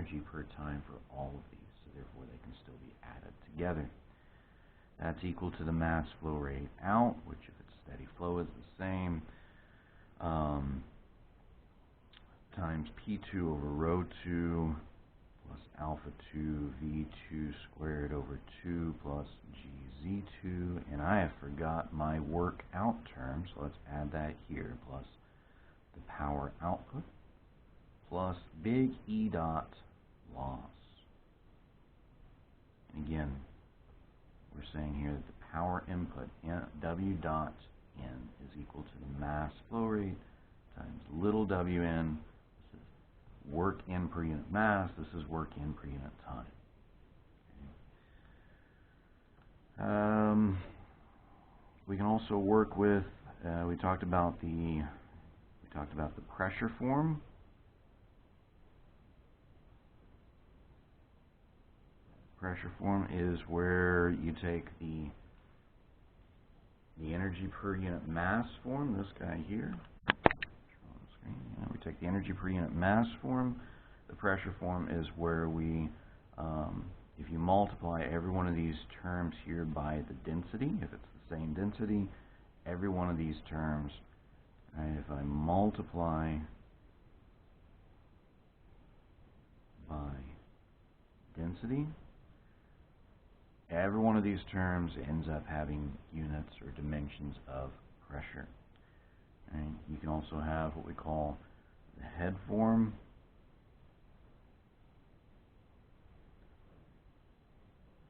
energy per time for all of these, so therefore they can still be added together. That's equal to the mass flow rate out, which if it's steady flow is the same, times P2 over rho 2 plus alpha 2 V2 squared over 2 plus GZ2, and I have forgot my work out term, so let's add that here, plus the power output plus big E dot loss. And again, we're saying here that the power input, W dot N, is equal to the mass flow rate times little Wn. This is work in per unit mass. This is work in per unit time. Okay. We can also work with. We talked about the pressure form. Pressure form is where you take the energy per unit mass form, this guy here. We take the energy per unit mass form. The pressure form is where we, if you multiply every one of these terms here by the density, if it's the same density, every one of these terms, right, if I multiply by density, every one of these terms ends up having units or dimensions of pressure. Right? You can also have what we call the head form.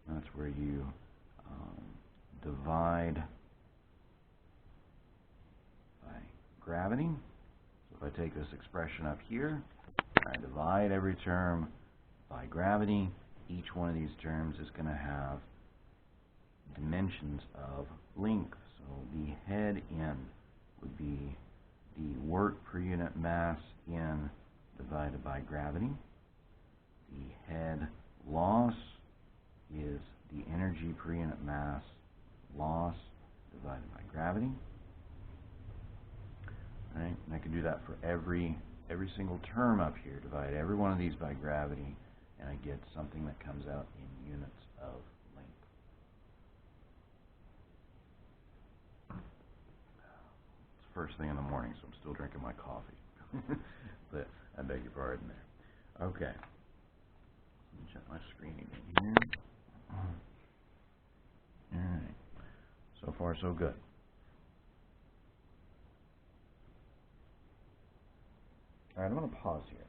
That's where you divide by gravity. So if I take this expression up here, I divide every term by gravity. Each one of these terms is going to have dimensions of length. So the head end would be the work per unit mass in divided by gravity. The head loss is the energy per unit mass loss divided by gravity. Right? And I can do that for every single term up here. Divide every one of these by gravity, and I get something that comes out in units of length. It's first thing in the morning, so I'm still drinking my coffee. But I beg your pardon there. Okay. Let me check my screen again here. Alright. So far, so good. Alright, I'm going to pause here.